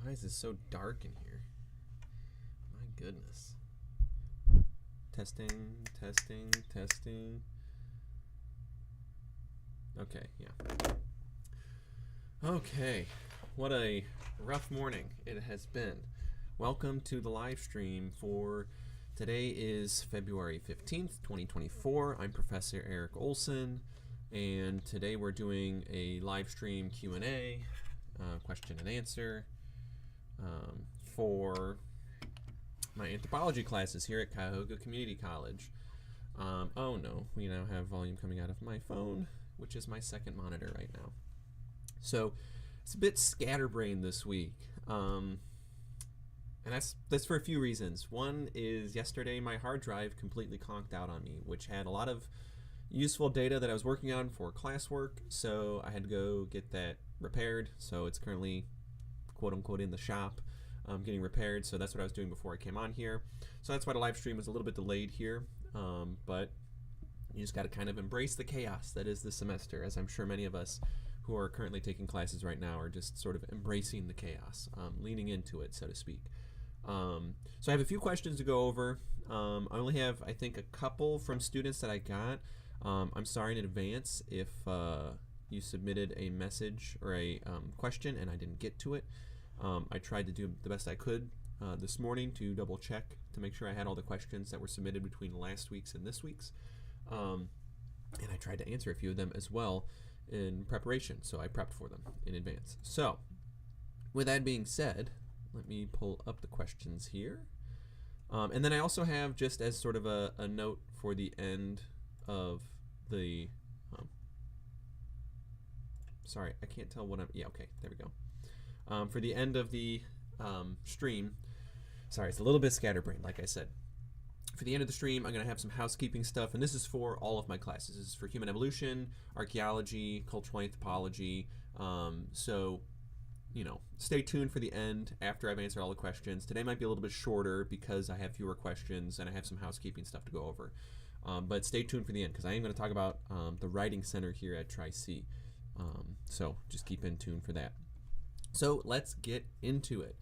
Why is this so dark in here? My goodness. Testing. Okay, yeah. Okay, what a rough morning it has been. Welcome to the live stream for today is February 15th, 2024. I'm Professor Eric Olson, and today we're doing a live stream Q&A, question and answer, for my anthropology classes here at Cuyahoga Community College. Oh no, we now have volume coming out of my phone, which is my second monitor right now. So it's a bit scatterbrained this week, and that's for a few reasons. One is yesterday my hard drive completely conked out on me, which had a lot of useful data that I was working on for classwork, so I had to go get that repaired. So it's currently quote unquote in the shop getting repaired, so that's what I was doing before I came on here. So that's why the live stream was a little bit delayed here, but you just got to kind of embrace the chaos that is this semester, as I'm sure many of us who are currently taking classes right now are just sort of embracing the chaos, leaning into it, so to speak. So I have a few questions to go over. I only have, I think, a couple from students that I got. I'm sorry in advance if you submitted a message or a question and I didn't get to it. I tried to do the best I could this morning to double check to make sure I had all the questions that were submitted between last week's and this week's. And I tried to answer a few of them as well in preparation, so I prepped for them in advance. So, with that being said, let me pull up the questions here. And then I also have, just as sort of a note for the end of the, sorry, I can't tell what I'm, yeah, okay, there we go. For the end of the stream, sorry, it's a little bit scatterbrained, like I said. For the end of the stream, I'm going to have some housekeeping stuff, and this is for all of my classes. This is for human evolution, archaeology, cultural anthropology. So, you know, stay tuned for the end after I've answered all the questions. Today might be a little bit shorter because I have fewer questions and I have some housekeeping stuff to go over. But stay tuned for the end because I am going to talk about the Writing Center here at Tri-C. So just keep in tune for that. So let's get into it.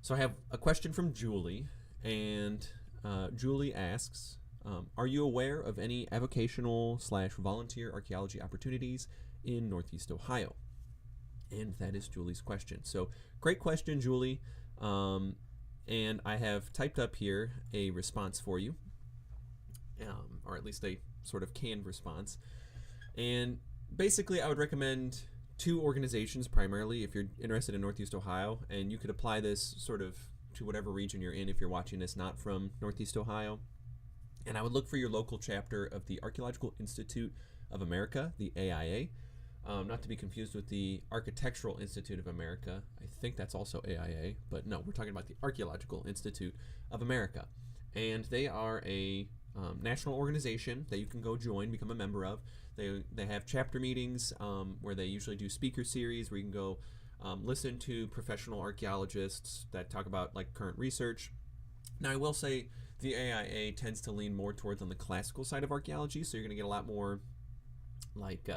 So I have a question from Julie, and Julie asks, are you aware of any avocational/volunteer archaeology opportunities in Northeast Ohio? And that is Julie's question. So great question, Julie. And I have typed up here a response for you, or at least a sort of canned response. And basically I would recommend two organizations primarily if you're interested in Northeast Ohio, and you could apply this sort of to whatever region you're in if you're watching this not from Northeast Ohio. And I would look for your local chapter of the Archaeological Institute of America, the AIA, not to be confused with the Architectural Institute of America. I think that's also AIA, but no, we're talking about the Archaeological Institute of America. And they are a national organization that you can go join, become a member of. They have chapter meetings where they usually do speaker series where you can go listen to professional archaeologists that talk about like current research. Now I will say the AIA tends to lean more towards on the classical side of archaeology, so you're going to get a lot more like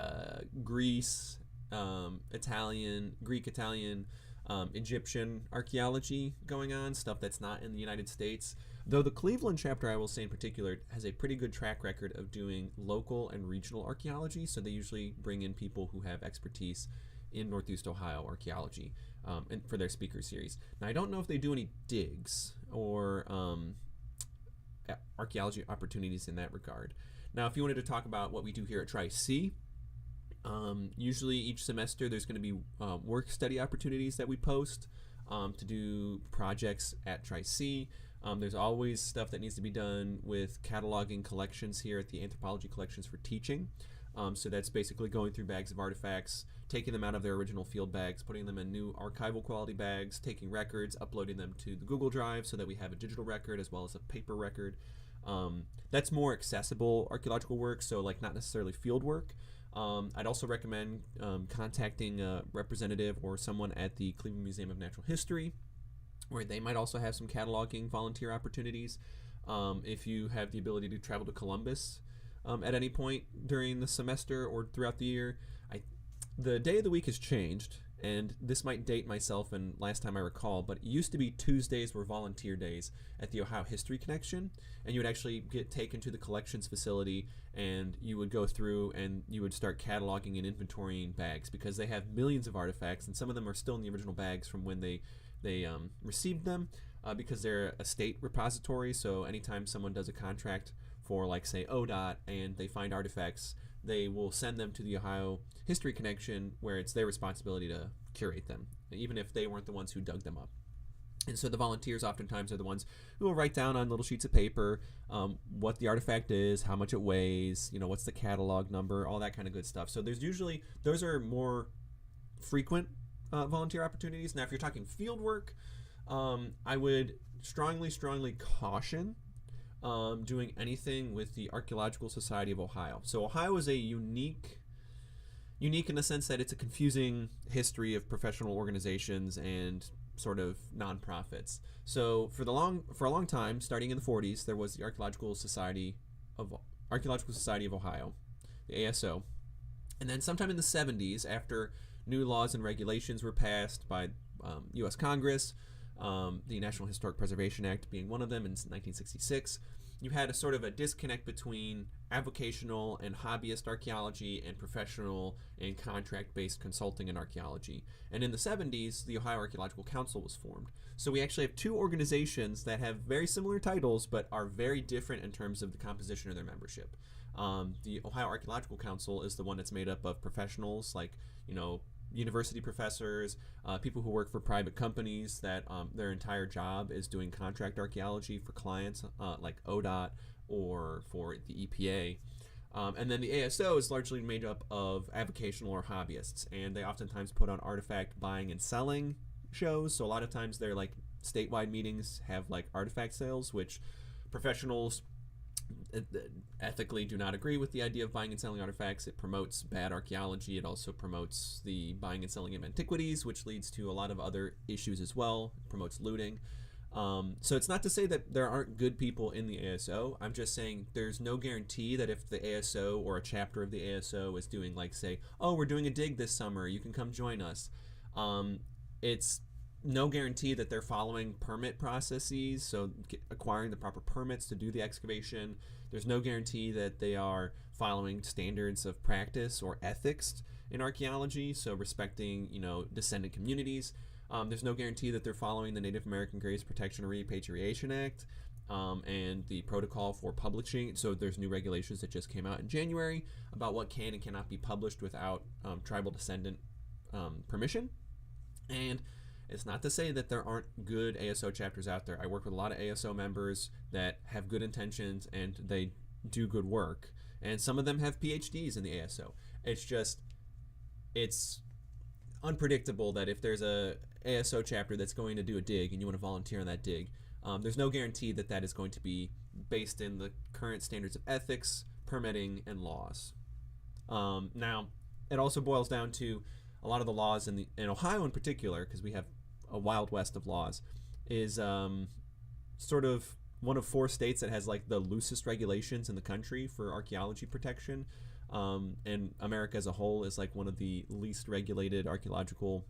Greece, Greek, Italian, Egyptian archaeology going on, stuff that's not in the United States. Though the Cleveland chapter, I will say in particular, has a pretty good track record of doing local and regional archaeology, so they usually bring in people who have expertise in Northeast Ohio archaeology and for their speaker series. Now I don't know if they do any digs or archaeology opportunities in that regard. Now if you wanted to talk about what we do here at Tri-C, usually each semester there's going to be work study opportunities that we post to do projects at Tri-C. There's always stuff that needs to be done with cataloging collections here at the Anthropology collections for teaching. So that's basically going through bags of artifacts, taking them out of their original field bags, putting them in new archival quality bags, taking records, uploading them to the Google Drive so that we have a digital record as well as a paper record. That's more accessible archaeological work, so like not necessarily field work. I'd also recommend contacting a representative or someone at the Cleveland Museum of Natural History, where they might also have some cataloging volunteer opportunities. If you have the ability to travel to Columbus at any point during the semester or throughout the year, the day of the week has changed, and this might date myself and last time I recall, but it used to be Tuesdays were volunteer days at the Ohio History Connection, and you would actually get taken to the collections facility, and you would go through and you would start cataloging and inventorying bags, because they have millions of artifacts, and some of them are still in the original bags from when they received them, because they're a state repository. So anytime someone does a contract for, like, say, ODOT, and they find artifacts, they will send them to the Ohio History Connection, where it's their responsibility to curate them, even if they weren't the ones who dug them up. And so the volunteers oftentimes are the ones who will write down on little sheets of paper what the artifact is, how much it weighs, what's the catalog number, all that kind of good stuff. So those are more frequent volunteer opportunities. Now, if you're talking field work, I would strongly caution doing anything with the Archaeological Society of Ohio. So Ohio is a unique in the sense that it's a confusing history of professional organizations and sort of nonprofits. So for a long time, starting in the 40s, there was the Archaeological Society of Ohio, the ASO, and then sometime in the 70s, after new laws and regulations were passed by U.S. Congress, the National Historic Preservation Act being one of them in 1966, you had a sort of a disconnect between avocational and hobbyist archaeology and professional and contract-based consulting in archaeology. And in the 70s, the Ohio Archaeological Council was formed. So we actually have two organizations that have very similar titles but are very different in terms of the composition of their membership. The Ohio Archaeological Council is the one that's made up of professionals like, university professors, people who work for private companies that their entire job is doing contract archaeology for clients like ODOT or for the EPA. And then the ASO is largely made up of avocational or hobbyists, and they oftentimes put on artifact buying and selling shows. So a lot of times their like statewide meetings have like artifact sales, which professionals ethically do not agree with the idea of buying and selling artifacts. It promotes bad archaeology. It also promotes the buying and selling of antiquities, which leads to a lot of other issues as well. It promotes looting. So it's not to say that there aren't good people in the ASO. I'm just saying there's no guarantee that if the ASO or a chapter of the ASO is doing, like, say, oh, we're doing a dig this summer, you can come join us. It's no guarantee that they're following permit processes, so acquiring the proper permits to do the excavation. There's no guarantee that they are following standards of practice or ethics in archaeology, so respecting, descendant communities. There's no guarantee that they're following the Native American Graves Protection and Repatriation Act and the protocol for publishing. So there's new regulations that just came out in January about what can and cannot be published without tribal descendant permission. And it's not to say that there aren't good ASO chapters out there. I work with a lot of ASO members that have good intentions and they do good work. And some of them have PhDs in the ASO. It's unpredictable that if there's a ASO chapter that's going to do a dig and you want to volunteer on that dig, there's no guarantee that that is going to be based in the current standards of ethics, permitting, and laws. Now, it also boils down to a lot of the laws in Ohio in particular, because we have a wild west of laws, is sort of one of 4 states that has like the loosest regulations in the country for archaeology protection. And America as a whole is like one of the least regulated archaeological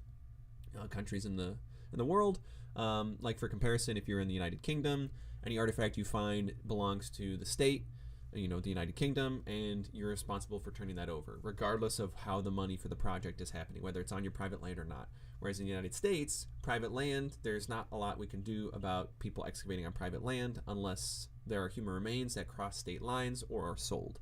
countries in the world. Like for comparison, if you're in the United Kingdom, any artifact you find belongs to the state, the United Kingdom, and you're responsible for turning that over, regardless of how the money for the project is happening, whether it's on your private land or not. Whereas in the United States, private land, there's not a lot we can do about people excavating on private land unless there are human remains that cross state lines or are sold.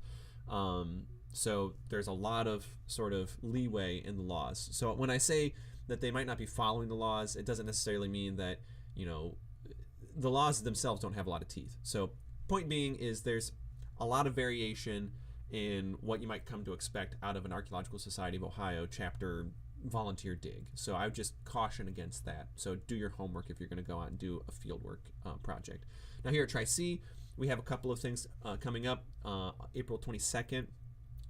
So there's a lot of sort of leeway in the laws. So when I say that they might not be following the laws, it doesn't necessarily mean that, the laws themselves don't have a lot of teeth. So point being is there's a lot of variation in what you might come to expect out of an Archaeological Society of Ohio chapter volunteer dig. So I would just caution against that. So do your homework if you're going to go out and do a fieldwork project. Now here at Tri-C, we have a couple of things coming up. April 22nd,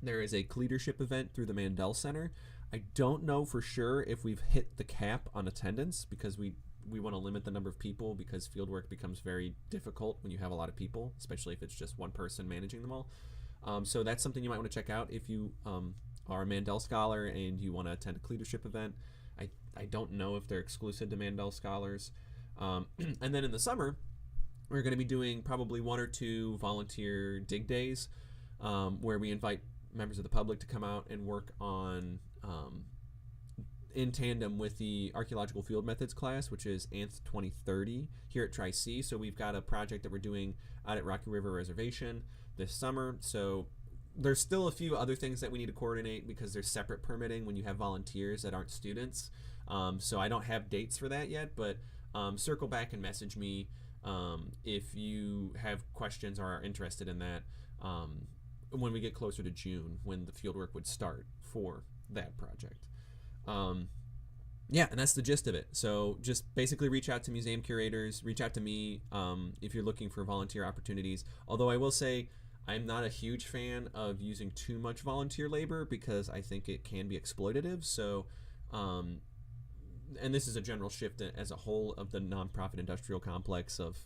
there is a leadership event through the Mandel Center. I don't know for sure if we've hit the cap on attendance, because we want to limit the number of people, because fieldwork becomes very difficult when you have a lot of people, especially if it's just one person managing them all. So that's something you might want to check out if you are a Mandel scholar and you want to attend a leadership event. I I don't know if they're exclusive to Mandel scholars. And then in the summer, we're going to be doing probably 1 or 2 volunteer dig days, where we invite members of the public to come out and work on, in tandem with the Archaeological Field Methods class, which is Anth 2030 here at Tri-C. So we've got a project that we're doing out at Rocky River Reservation this summer. So there's still a few other things that we need to coordinate because there's separate permitting when you have volunteers that aren't students. So I don't have dates for that yet, but circle back and message me if you have questions or are interested in that when we get closer to June, when the fieldwork would start for that project. Yeah, and that's the gist of it. So just basically reach out to museum curators, reach out to me if you're looking for volunteer opportunities. Although I will say I'm not a huge fan of using too much volunteer labor because I think it can be exploitative. So, and this is a general shift as a whole of the nonprofit industrial complex of,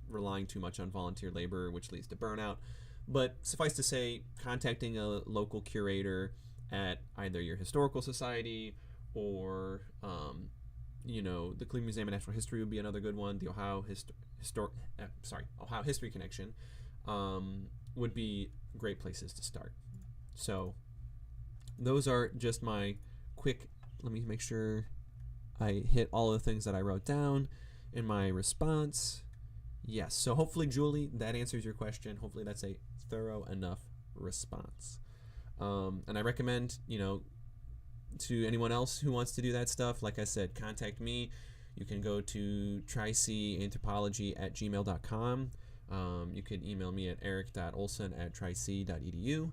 relying too much on volunteer labor, which leads to burnout. But suffice to say, contacting a local curator at either your historical society or, the Cleveland Museum of Natural History would be another good one. The Ohio History Connection would be great places to start. So those are just my quick, let me make sure I hit all the things that I wrote down in my response. Yes, so hopefully, Julie, that answers your question. Hopefully that's a thorough enough response. And I recommend, to anyone else who wants to do that stuff, like I said, contact me. You can go to tricanthropology@gmail.com. You can email me at eric.olson@tric.edu.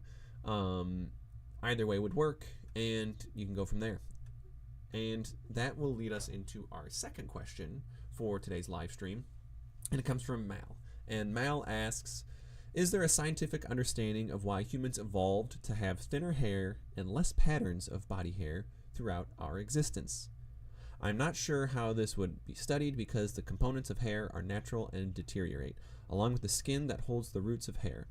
Either way would work, and you can go from there. And that will lead us into our second question for today's live stream, and it comes from Mal. And Mal asks, is there a scientific understanding of why humans evolved to have thinner hair and less patterns of body hair throughout our existence? I'm not sure how this would be studied because the components of hair are natural and deteriorate, along with the skin that holds the roots of hair.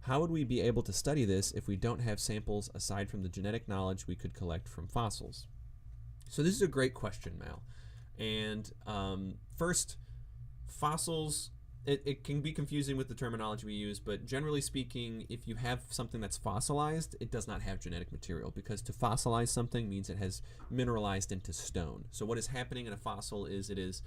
How would we be able to study this if we don't have samples aside from the genetic knowledge we could collect from fossils? So this is a great question, Mal. And first, fossils, it can be confusing with the terminology we use, but generally speaking, if you have something that's fossilized, it does not have genetic material, because to fossilize something means it has mineralized into stone. So what is happening in a fossil is it is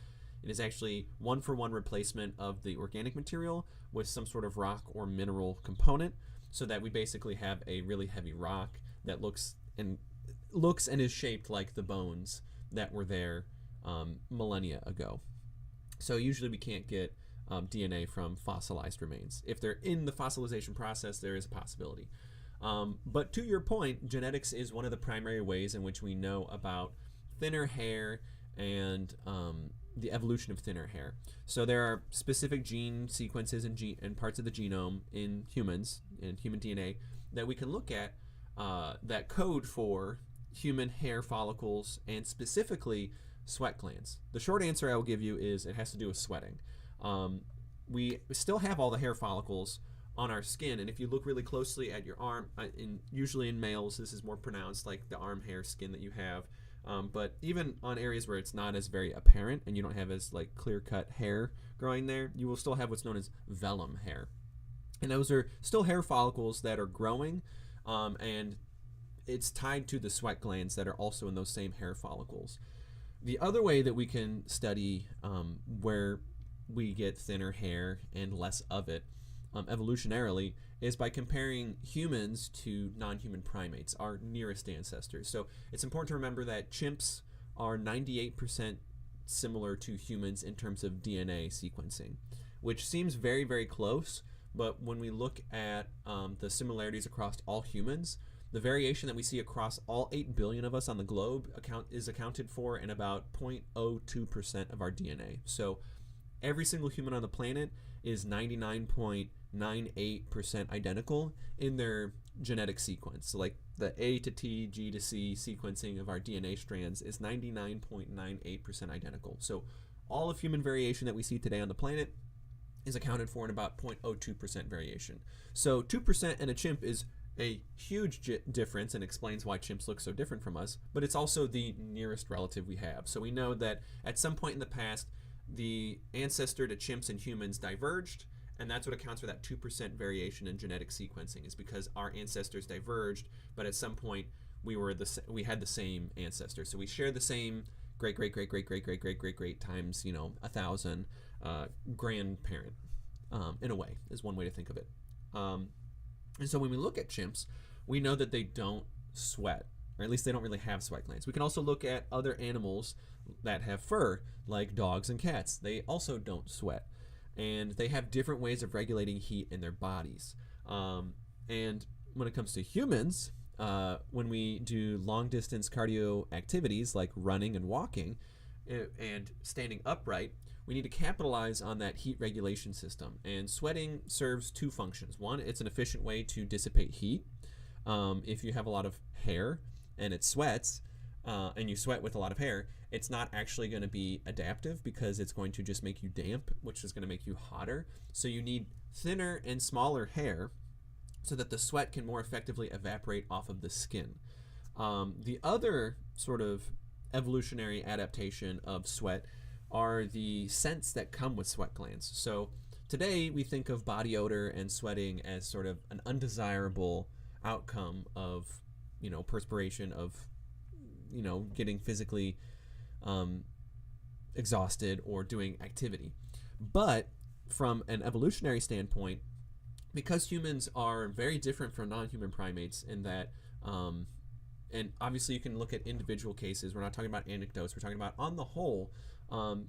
actually one-for-one replacement of the organic material with some sort of rock or mineral component, so that we basically have a really heavy rock that looks and is shaped like the bones that were there millennia ago. So usually we can't get DNA from fossilized remains. If they're in the fossilization process, there is a possibility. But to your point, genetics is one of the primary ways in which we know about thinner hair and the evolution of thinner hair. So there are specific gene sequences and parts of the genome in humans, in human DNA, that we can look at that code for human hair follicles and specifically sweat glands. The short answer I will give you is it has to do with sweating. We still have all the hair follicles on our skin, and if you look really closely at your arm, usually in males this is more pronounced, like the arm hair skin that you have, but even on areas where it's not as very apparent and you don't have as clear-cut hair growing there, you will still have what's known as vellum hair, and those are still hair follicles that are growing, and it's tied to the sweat glands that are also in those same hair follicles. The other way that we can study where we get thinner hair and less of it evolutionarily is by comparing humans to non-human primates, our nearest ancestors. So it's important to remember that chimps are 98% similar to humans in terms of DNA sequencing, which seems very, very close, but when we look at the similarities across all humans, the variation that we see across all 8 billion of us on the globe is accounted for in about 0.02% of our DNA. So every single human on the planet is 99.98% identical in their genetic sequence. So the A to T, G to C sequencing of our DNA strands is 99.98% identical. So all of human variation that we see today on the planet is accounted for in about 0.02% variation. So 2% in a chimp is a huge difference and explains why chimps look so different from us, but it's also the nearest relative we have. So we know that at some point in the past, the ancestor to chimps and humans diverged, and that's what accounts for that 2% variation in genetic sequencing, is because our ancestors diverged, but at some point we had the same ancestor. So we share the same great times 1,000 grandparent, in a way, is one way to think of it. And so when we look at chimps, we know that they don't sweat, or at least they don't really have sweat glands. We can also look at other animals that have fur, like dogs and cats. They also don't sweat, and they have different ways of regulating heat in their bodies. And when it comes to humans, when we do long-distance cardio activities like running and walking and standing upright, we need to capitalize on that heat regulation system. And sweating serves two functions. One, it's an efficient way to dissipate heat. If you have a lot of hair and it sweats, and you sweat with a lot of hair, it's not actually going to be adaptive because it's going to just make you damp, which is going to make you hotter. So you need thinner and smaller hair so that the sweat can more effectively evaporate off of the skin. The other sort of evolutionary adaptation of sweat are the scents that come with sweat glands. So today we think of body odor and sweating as sort of an undesirable outcome of, perspiration, of, getting physically exhausted or doing activity. But from an evolutionary standpoint, because humans are very different from non-human primates in that, and obviously you can look at individual cases, we're not talking about anecdotes, we're talking about on the whole,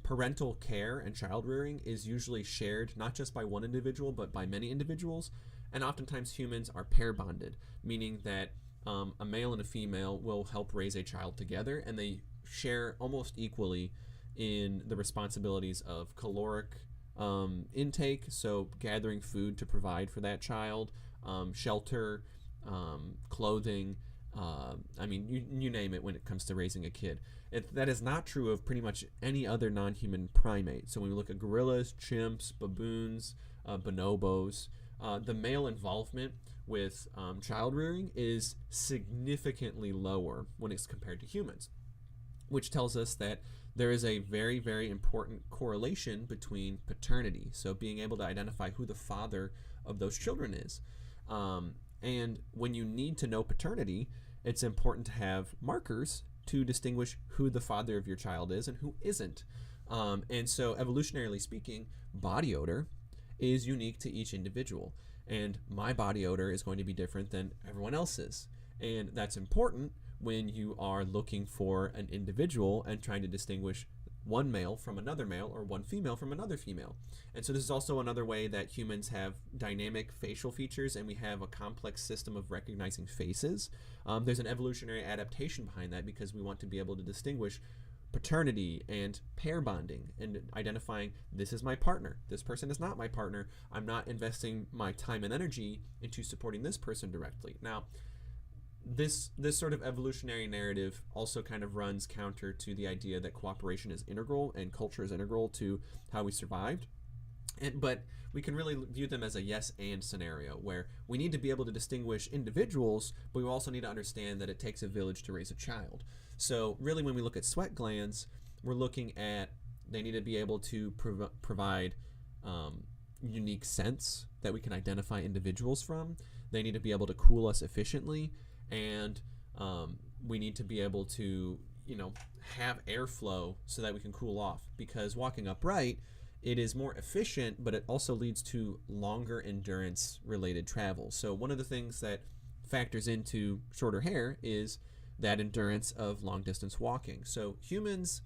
parental care and child rearing is usually shared not just by one individual but by many individuals, and oftentimes humans are pair bonded, meaning that a male and a female will help raise a child together, and they share almost equally in the responsibilities of caloric intake, so gathering food to provide for that child, shelter, clothing, you name it when it comes to raising a kid. That is not true of pretty much any other non-human primate. So when we look at gorillas, chimps, baboons, bonobos, the male involvement with child rearing is significantly lower when it's compared to humans, which tells us that there is a very, very important correlation between paternity, so being able to identify who the father of those children is. And when you need to know paternity, it's important to have markers to distinguish who the father of your child is and who isn't. And so evolutionarily speaking, body odor is unique to each individual. And my body odor is going to be different than everyone else's. And that's important when you are looking for an individual and trying to distinguish one male from another male or one female from another female. And so this is also another way that humans have dynamic facial features, and we have a complex system of recognizing faces. There's an evolutionary adaptation behind that because we want to be able to distinguish paternity and pair bonding and identifying, this is my partner, this person is not my partner, I'm not investing my time and energy into supporting this person directly. Now, this sort of evolutionary narrative also kind of runs counter to the idea that cooperation is integral and culture is integral to how we survived. But we can really view them as a yes and scenario where we need to be able to distinguish individuals, but we also need to understand that it takes a village to raise a child. So really when we look at sweat glands, we're looking at they need to be able to provide unique scents that we can identify individuals from. They need to be able to cool us efficiently, and we need to be able to have airflow so that we can cool off, because walking upright, it is more efficient, but it also leads to longer endurance related travel. So one of the things that factors into shorter hair is that endurance of long distance walking. So humans,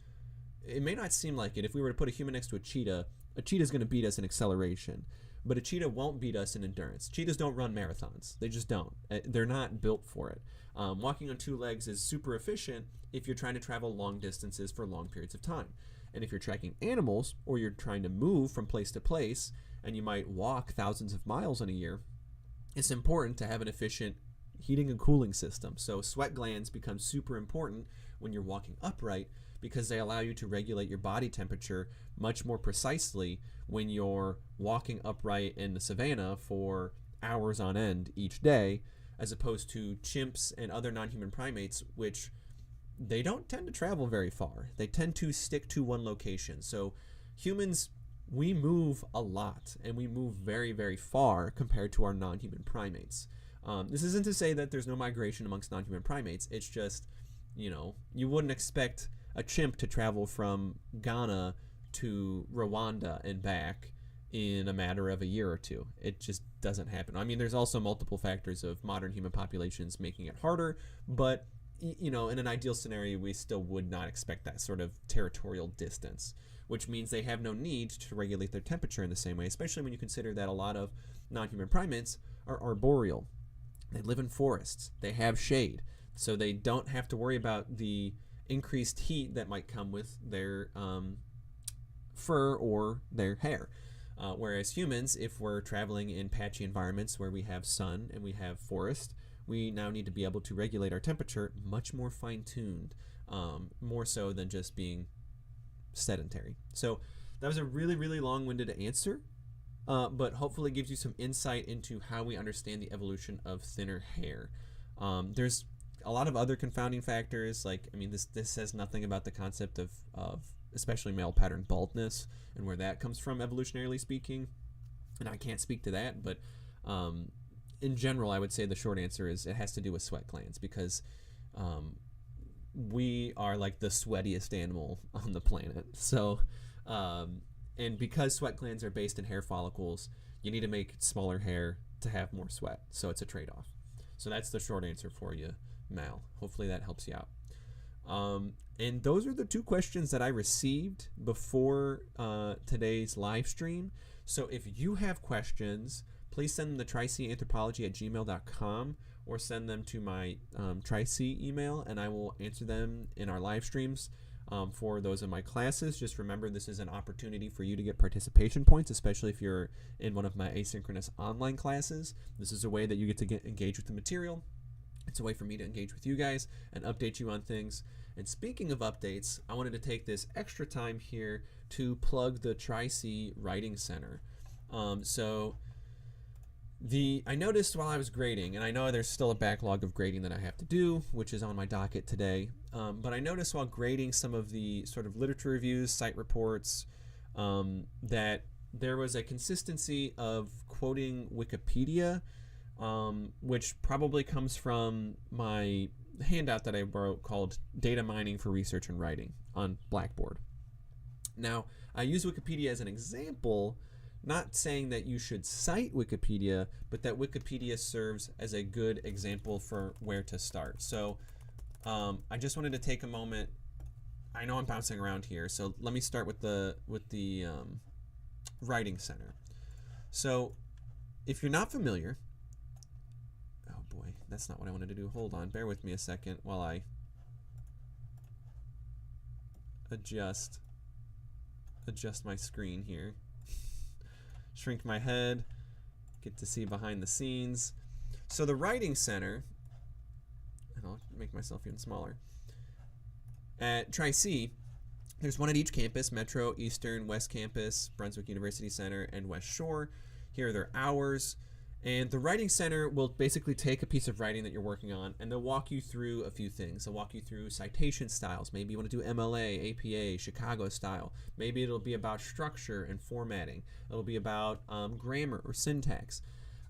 it may not seem like it, if we were to put a human next to a cheetah is going to beat us in acceleration, but a cheetah won't beat us in endurance. Cheetahs don't run marathons. They just don't. They're not built for it. Walking on two legs is super efficient if you're trying to travel long distances for long periods of time. And if you're tracking animals, or you're trying to move from place to place, and you might walk thousands of miles in a year, it's important to have an efficient heating and cooling system. So sweat glands become super important when you're walking upright, because they allow you to regulate your body temperature much more precisely when you're walking upright in the savannah for hours on end each day, as opposed to chimps and other non-human primates, which they don't tend to travel very far. They tend to stick to one location. So humans, we move a lot, and we move very, very far compared to our non-human primates. This isn't to say that there's no migration amongst non-human primates. It's just, you wouldn't expect a chimp to travel from Ghana to Rwanda and back in a matter of a year or two. It just doesn't happen. I mean, there's also multiple factors of modern human populations making it harder, but in an ideal scenario, we still would not expect that sort of territorial distance, which means they have no need to regulate their temperature in the same way, especially when you consider that a lot of non-human primates are arboreal. They live in forests. They have shade, so they don't have to worry about the increased heat that might come with their fur or their hair. Whereas humans, if we're traveling in patchy environments where we have sun and we have forest, we now need to be able to regulate our temperature much more fine-tuned, more so than just being sedentary. So that was a really, really long-winded answer, but hopefully gives you some insight into how we understand the evolution of thinner hair. There's a lot of other confounding factors, this says nothing about the concept of especially male pattern baldness and where that comes from evolutionarily speaking, and I can't speak to that, but in general, I would say the short answer is it has to do with sweat glands, because we are like the sweatiest animal on the planet. So, and because sweat glands are based in hair follicles, you need to make smaller hair to have more sweat. So it's a trade-off. So that's the short answer for you, Mal. Hopefully that helps you out. And those are the two questions that I received before today's live stream. So if you have questions, please send them to tricanthropology@gmail.com or send them to my Tri-C email, and I will answer them in our live streams for those of my classes. Just remember, this is an opportunity for you to get participation points, especially if you're in one of my asynchronous online classes. This is a way that you get to engage with the material. It's a way for me to engage with you guys and update you on things. And speaking of updates, I wanted to take this extra time here to plug the Tri-C Writing Center. I noticed while I was grading, and I know there's still a backlog of grading that I have to do, which is on my docket today, but I noticed while grading some of the sort of literature reviews, site reports, that there was a consistency of quoting Wikipedia, which probably comes from my handout that I wrote called Data Mining for Research and Writing on Blackboard. Now, I use Wikipedia as an example, not saying that you should cite Wikipedia, but that Wikipedia serves as a good example for where to start. So I just wanted to take a moment. I know I'm bouncing around here, so let me start with the Writing Center. So if you're not familiar, oh boy, that's not what I wanted to do. Hold on, bear with me a second while I adjust my screen here. Shrink my head, get to see behind the scenes. So the Writing Center, and I'll make myself even smaller. At Tri-C, there's one at each campus: Metro, Eastern, West Campus, Brunswick University Center, and West Shore. Here are their hours. And the Writing Center will basically take a piece of writing that you're working on, and they'll walk you through a few things. They'll walk you through citation styles. Maybe you want to do MLA, APA, Chicago style. Maybe it'll be about structure and formatting. It'll be about grammar or syntax.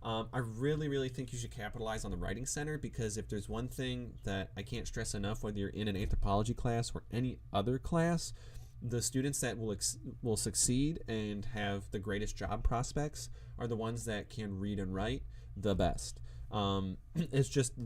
I really, really think you should capitalize on the Writing Center, because if there's one thing that I can't stress enough, whether you're in an anthropology class or any other class, the students that will succeed and have the greatest job prospects are the ones that can read and write the best. It's just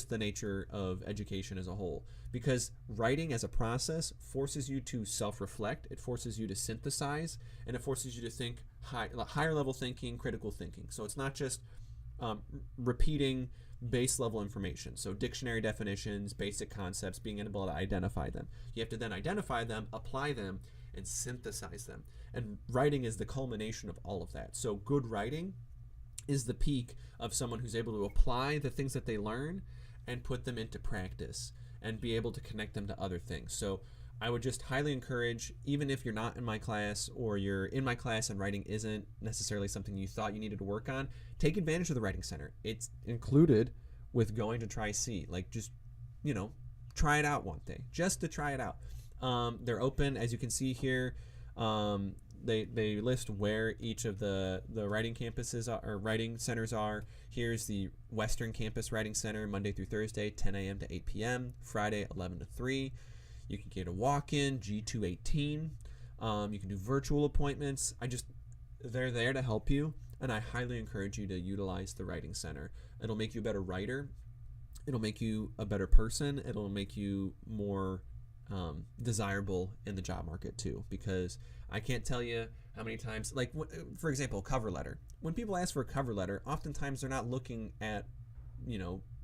the nature of education as a whole, because writing as a process forces you to self-reflect, it forces you to synthesize, and it forces you to think higher level thinking, critical thinking. So it's not just repeating base level information. So dictionary definitions, basic concepts, being able to identify them. You have to then identify them, apply them, and synthesize them. And writing is the culmination of all of that. So good writing is the peak of someone who's able to apply the things that they learn and put them into practice and be able to connect them to other things. So I would just highly encourage, even if you're not in my class or you're in my class and writing isn't necessarily something you thought you needed to work on, take advantage of the Writing Center. It's included with going to Tri-C. Like, just, try it out one day, just to try it out. They're open, as you can see here. They list where each of the writing campuses or writing centers are. Here's the Western Campus Writing Center, Monday through Thursday, 10 a.m. to 8 p.m., Friday, 11 to 3. You can get a walk-in, G218. You can do virtual appointments. They're there to help you, and I highly encourage you to utilize the Writing Center. It'll make you a better writer. It'll make you a better person. It'll make you more desirable in the job market too, because I can't tell you how many times, like, for example, cover letter. When people ask for a cover letter, oftentimes they're not looking at,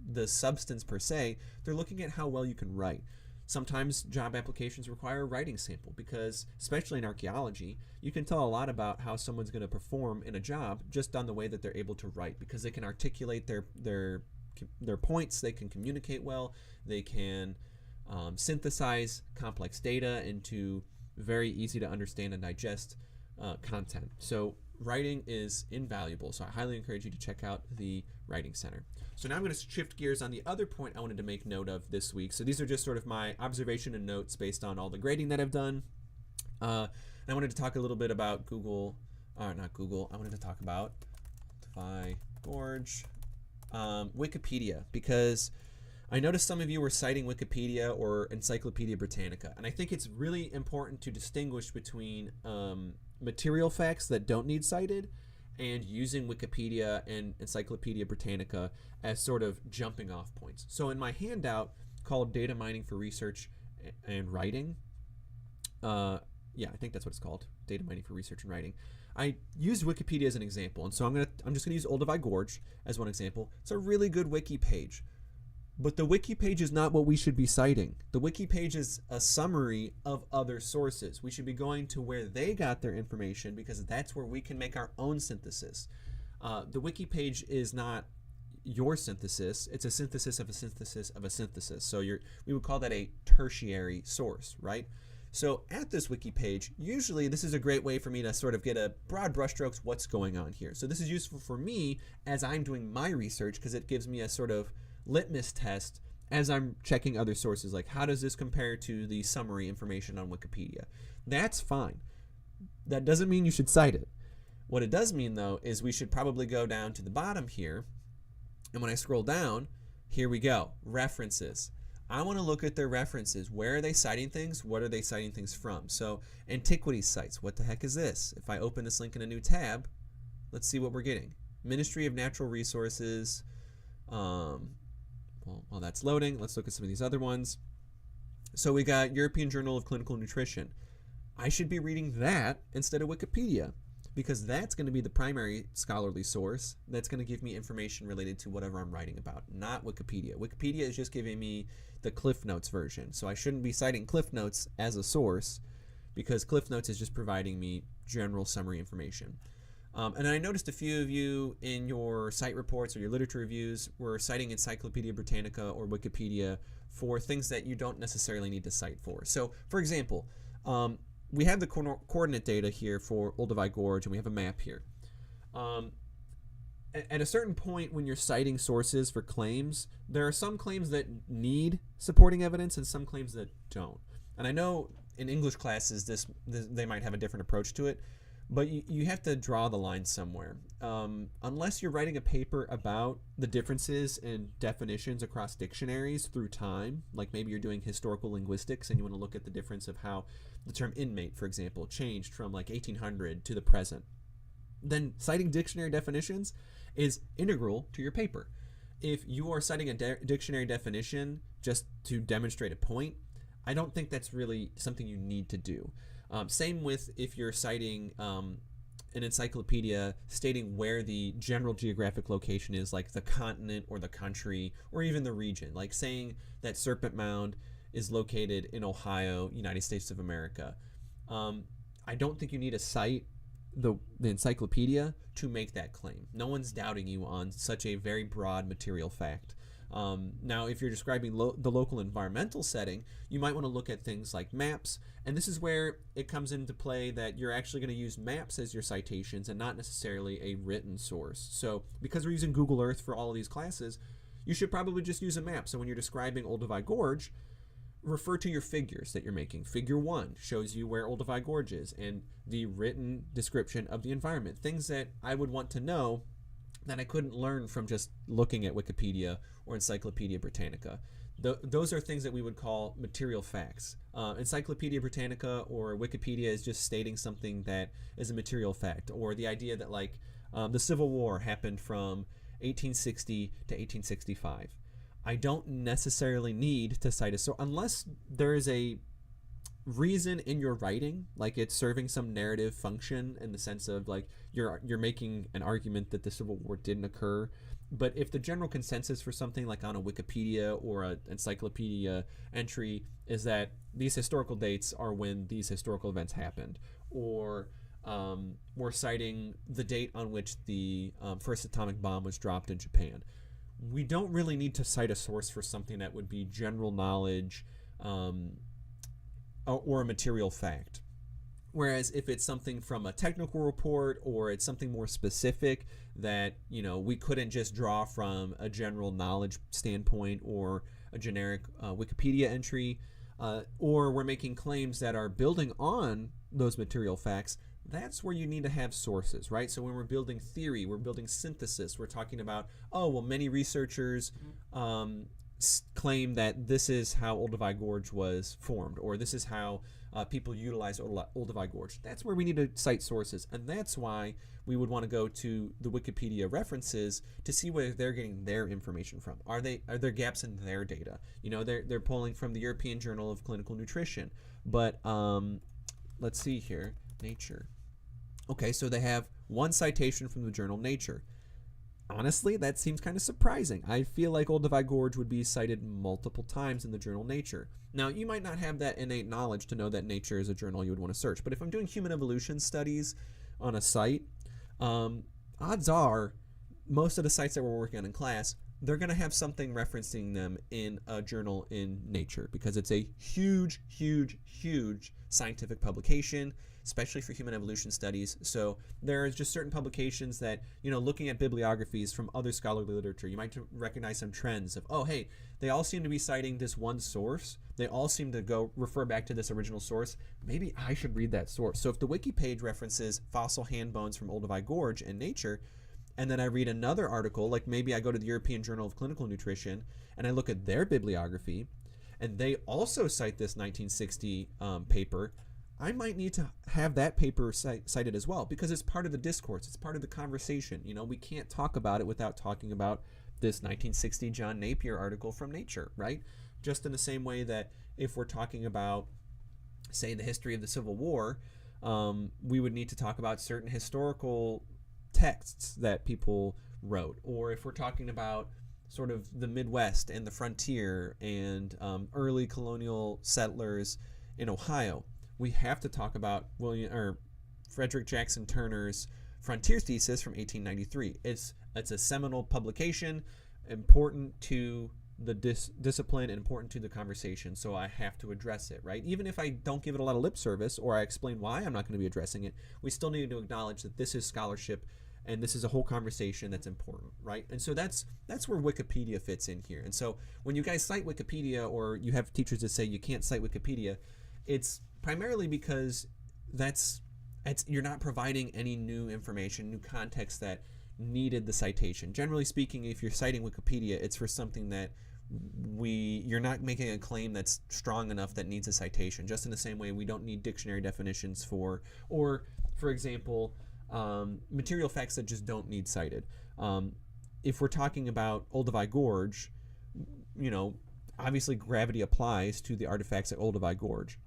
the substance per se. They're looking at how well you can write. Sometimes job applications require a writing sample because, especially in archaeology, you can tell a lot about how someone's going to perform in a job just on the way that they're able to write, because they can articulate their points, they can communicate well, they can synthesize complex data into very easy to understand and digest content. So writing is invaluable. So I highly encourage you to check out the Writing Center. So now I'm going to shift gears on the other point I wanted to make note of this week. So these are just sort of my observation and notes based on all the grading that I've done. And I wanted to talk a little bit about I wanted to talk about Gorge, Wikipedia, because I noticed some of you were citing Wikipedia or Encyclopedia Britannica, and I think it's really important to distinguish between material facts that don't need cited and using Wikipedia and Encyclopedia Britannica as sort of jumping off points. So in my handout called Data Mining for Research and Writing, I think that's what it's called, Data Mining for Research and Writing, I used Wikipedia as an example, and so I'm just going to use Olduvai Gorge as one example. It's a really good wiki page. But the wiki page is not what we should be citing. The wiki page is a summary of other sources. We should be going to where they got their information, because that's where we can make our own synthesis. The wiki page is not your synthesis. It's a synthesis of a synthesis of a synthesis. So we would call that a tertiary source, right? So at this wiki page, usually this is a great way for me to sort of get a broad brushstrokes what's going on here. So this is useful for me as I'm doing my research, because it gives me a sort of litmus test as I'm checking other sources, like how does this compare to the summary information on Wikipedia. That's fine. That doesn't mean you should cite it. What it does mean, though, is we should probably go down to the bottom here, and when I scroll down, here we go, references. I want to look at their references. Where are they citing things? What are they citing things from? So antiquities sites, what the heck is this? If I open this link in a new tab, let's see what we're getting. Ministry of Natural Resources. While that's loading, let's look at some of these other ones. So we got European Journal of Clinical Nutrition. I should be reading that instead of Wikipedia, because that's going to be the primary scholarly source that's going to give me information related to whatever I'm writing about, not Wikipedia. Wikipedia is just giving me the Cliff Notes version, so I shouldn't be citing Cliff Notes as a source, because Cliff Notes is just providing me general summary information. And I noticed a few of you in your site reports or your literature reviews were citing Encyclopedia Britannica or Wikipedia for things that you don't necessarily need to cite for. So, for example, we have the coordinate data here for Olduvai Gorge, and we have a map here. At a certain point when you're citing sources for claims, there are some claims that need supporting evidence and some claims that don't. And I know in English classes they might have a different approach to it, but you have to draw the line somewhere. Unless you're writing a paper about the differences in definitions across dictionaries through time, like maybe you're doing historical linguistics and you want to look at the difference of how the term inmate, for example, changed from like 1800 to the present, then citing dictionary definitions is integral to your paper. If you are citing a dictionary definition just to demonstrate a point, I don't think that's really something you need to do. Same with if you're citing an encyclopedia stating where the general geographic location is, like the continent or the country or even the region, like saying that Serpent Mound is located in Ohio, United States of America. I don't think you need to cite the encyclopedia to make that claim. No one's doubting you on such a very broad material fact. Now, if you're describing the local environmental setting, you might want to look at things like maps, and this is where it comes into play that you're actually going to use maps as your citations and not necessarily a written source. So because we're using Google Earth for all of these classes, you should probably just use a map. So when you're describing Olduvai Gorge, refer to your figures that you're making. Figure 1 shows you where Olduvai Gorge is and the written description of the environment. Things that I would want to know that I couldn't learn from just looking at Wikipedia or Encyclopedia Britannica. Those are things that we would call material facts. Encyclopedia Britannica or Wikipedia is just stating something that is a material fact, or the idea that like the Civil War happened from 1860 to 1865. I don't necessarily need to cite a source unless there is a reason in your writing, like it's serving some narrative function in the sense of like you're making an argument that the Civil War didn't occur. But if the general consensus for something like on a Wikipedia or an encyclopedia entry is that these historical dates are when these historical events happened, or we're citing the date on which the first atomic bomb was dropped in Japan, we don't really need to cite a source for something that would be general knowledge or a material fact. Whereas if it's something from a technical report or it's something more specific that, you know, we couldn't just draw from a general knowledge standpoint or a generic Wikipedia entry, or we're making claims that are building on those material facts, that's where you need to have sources, right? So when we're building theory, we're building synthesis, we're talking about, oh, well, many researchers claim that this is how Olduvai Gorge was formed, or this is how people utilize Olduvai Gorge. That's where we need to cite sources, and that's why we would want to go to the Wikipedia references to see where they're getting their information from. Are there gaps in their data? You know, they're pulling from the European Journal of Clinical Nutrition, but let's see here, Nature. Okay, so they have one citation from the journal Nature. Honestly, that seems kind of surprising. I feel like Olduvai Gorge would be cited multiple times in the journal Nature. Now, you might not have that innate knowledge to know that Nature is a journal you would want to search, but if I'm doing human evolution studies on a site, odds are most of the sites that we're working on in class, they're going to have something referencing them in a journal in Nature because it's a huge, huge, huge scientific publication, especially for human evolution studies. So there are just certain publications that, you know, looking at bibliographies from other scholarly literature, you might recognize some trends of, oh, hey, they all seem to be citing this one source. They all seem to go refer back to this original source. Maybe I should read that source. So if the wiki page references fossil hand bones from Olduvai Gorge in Nature, and then I read another article, like maybe I go to the European Journal of Clinical Nutrition and I look at their bibliography, and they also cite this 1960 paper, I might need to have that paper cited as well because it's part of the discourse. It's part of the conversation. You know, we can't talk about it without talking about this 1960 John Napier article from Nature, right? Just in the same way that if we're talking about, say, the history of the Civil War, we would need to talk about certain historical texts that people wrote. Or if we're talking about sort of the Midwest and the frontier and early colonial settlers in Ohio, we have to talk about Frederick Jackson Turner's Frontiers Thesis from 1893. It's a seminal publication, important to the discipline and important to the conversation, so I have to address it, right? Even if I don't give it a lot of lip service or I explain why I'm not going to be addressing it, we still need to acknowledge that this is scholarship and this is a whole conversation that's important, right? And so that's where Wikipedia fits in here. And so when you guys cite Wikipedia or you have teachers that say you can't cite Wikipedia, it's primarily because you're not providing any new information, new context that needed the citation. Generally speaking, if you're citing Wikipedia, it's for something that you're not making a claim that's strong enough that needs a citation. Just in the same way we don't need dictionary definitions for example, material facts that just don't need cited. If we're talking about Olduvai Gorge, you know, obviously gravity applies to the artifacts at Olduvai Gorge.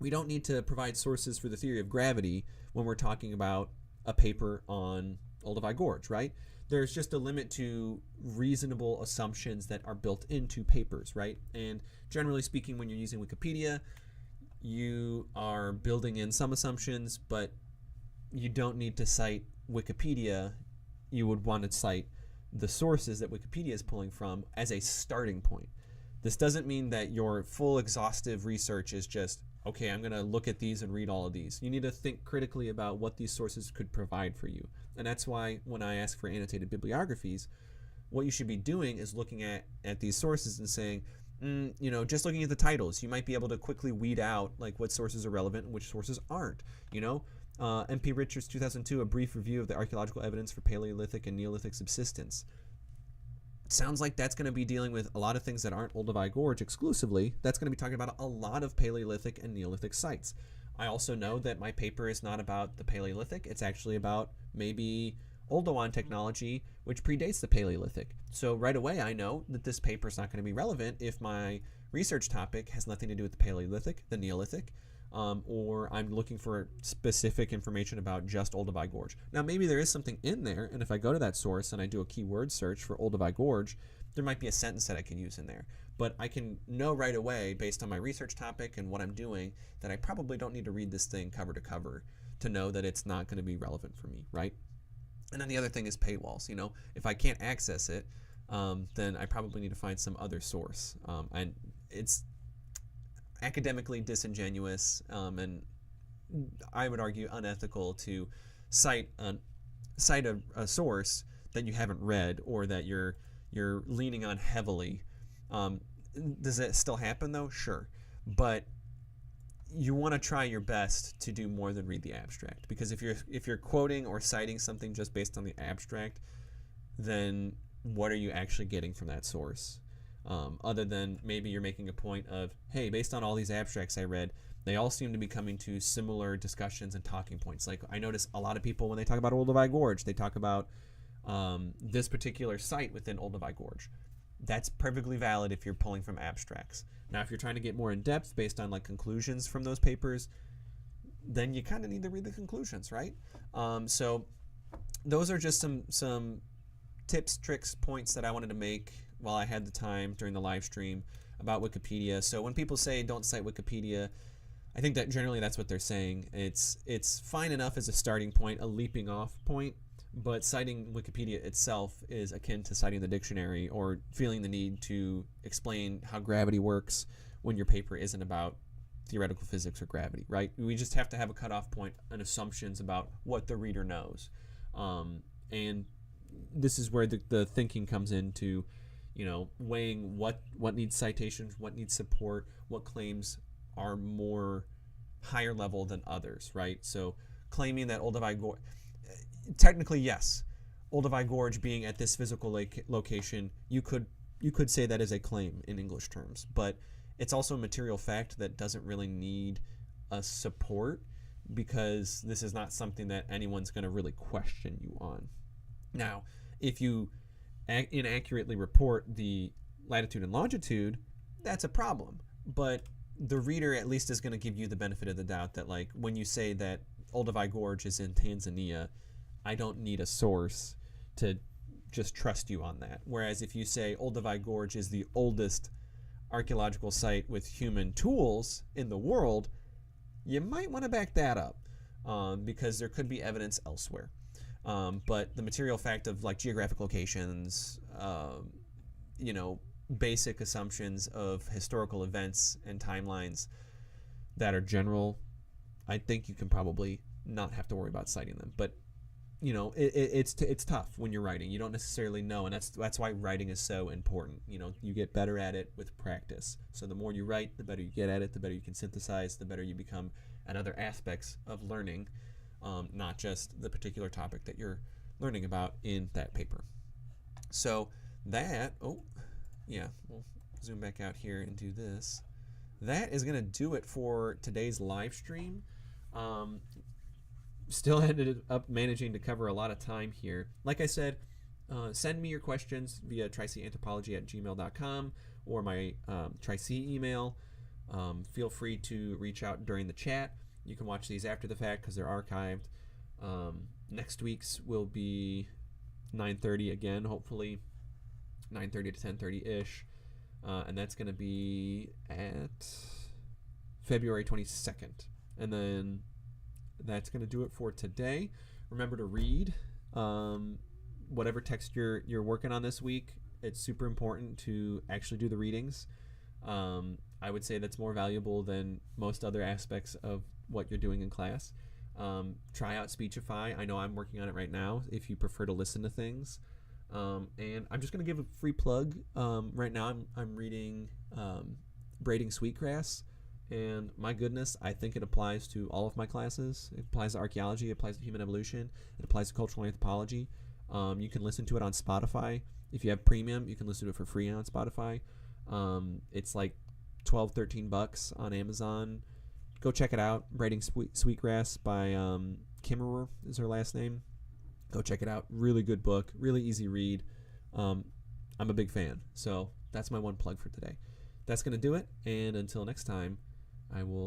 We don't need to provide sources for the theory of gravity when we're talking about a paper on Olduvai Gorge, right? There's just a limit to reasonable assumptions that are built into papers, right? And generally speaking, when you're using Wikipedia, you are building in some assumptions, but you don't need to cite Wikipedia. You would want to cite the sources that Wikipedia is pulling from as a starting point. This doesn't mean that your full exhaustive research is just, okay, I'm going to look at these and read all of these. You need to think critically about what these sources could provide for you. And that's why when I ask for annotated bibliographies, what you should be doing is looking at these sources and saying, just looking at the titles, you might be able to quickly weed out like what sources are relevant and which sources aren't. MP Richards, 2002, A Brief Review of the Archaeological Evidence for Paleolithic and Neolithic Subsistence. Sounds like that's going to be dealing with a lot of things that aren't Olduvai Gorge exclusively. That's going to be talking about a lot of Paleolithic and Neolithic sites. I also know that my paper is not about the Paleolithic. It's actually about maybe Oldowan technology, which predates the Paleolithic. So right away I know that this paper is not going to be relevant if my research topic has nothing to do with the Paleolithic, the Neolithic, or I'm looking for specific information about just Olduvai Gorge. Now maybe there is something in there, and if I go to that source and I do a keyword search for Olduvai Gorge, there might be a sentence that I can use in there. But I can know right away, based on my research topic and what I'm doing, that I probably don't need to read this thing cover to cover to know that it's not going to be relevant for me, right? And then the other thing is paywalls. If I can't access it, then I probably need to find some other source. And it's academically disingenuous, and I would argue unethical to cite a source that you haven't read or that you're leaning on heavily. Does it still happen though? Sure, but you want to try your best to do more than read the abstract, because if you're quoting or citing something just based on the abstract, then what are you actually getting from that source? Other than maybe you're making a point of, hey, based on all these abstracts I read, they all seem to be coming to similar discussions and talking points. Like I notice a lot of people when they talk about Olduvai Gorge, they talk about this particular site within Olduvai Gorge. That's perfectly valid if you're pulling from abstracts. Now, if you're trying to get more in depth based on like conclusions from those papers, then you kind of need to read the conclusions, right? So those are just some tips, tricks, points that I wanted to make while I had the time during the live stream about Wikipedia. So when people say don't cite Wikipedia, I think that generally that's what they're saying. It's fine enough as a starting point, a leaping off point, but citing Wikipedia itself is akin to citing the dictionary or feeling the need to explain how gravity works when your paper isn't about theoretical physics or gravity, right? We just have to have a cutoff point and assumptions about what the reader knows. And this is where the thinking comes into, weighing what needs citations, what needs support, what claims are more higher level than others, right? So claiming that Olduvai Gorge, technically yes, Olduvai Gorge being at this physical location, you could say that is a claim in English terms, but it's also a material fact that doesn't really need a support, because this is not something that anyone's going to really question you on. Now, if you inaccurately report the latitude and longitude, that's a problem. But the reader at least is going to give you the benefit of the doubt that, like, when you say that Olduvai Gorge is in Tanzania, I don't need a source to just trust you on that. Whereas if you say Olduvai Gorge is the oldest archaeological site with human tools in the world, you might want to back that up, because there could be evidence elsewhere. But the material fact of like geographic locations, basic assumptions of historical events and timelines that are general, I think you can probably not have to worry about citing them. But it's tough when you're writing. You don't necessarily know, and that's why writing is so important. You get better at it with practice. So the more you write, the better you get at it, the better you can synthesize, the better you become at other aspects of learning, not just the particular topic that you're learning about in that paper. So that, we'll zoom back out here and do this. That is going to do it for today's live stream. Still ended up managing to cover a lot of time here. Like I said, send me your questions via tricanthropology@gmail.com or my Tri-C email. Feel free to reach out during the chat. You can watch these after the fact because they're archived. Next week's will be 9:30 again, hopefully 9:30 to 10:30-ish. And that's going to be at February 22nd. And then that's going to do it for today. Remember to read. whatever text you're working on this week, it's super important to actually do the readings. I would say that's more valuable than most other aspects of what you're doing in class. Try out Speechify. I know I'm working on it right now if you prefer to listen to things. And I'm just going to give a free plug. Right now I'm reading Braiding Sweetgrass. And my goodness, I think it applies to all of my classes. It applies to archaeology. It applies to human evolution. It applies to cultural anthropology. You can listen to it on Spotify. If you have premium, you can listen to it for free on Spotify. It's like $12-13 on Amazon. Go check it out. Braiding Sweetgrass by Kimmerer is her last name. Go check it out. Really good book. Really easy read. I'm a big fan. So that's my one plug for today. That's going to do it. And until next time, I will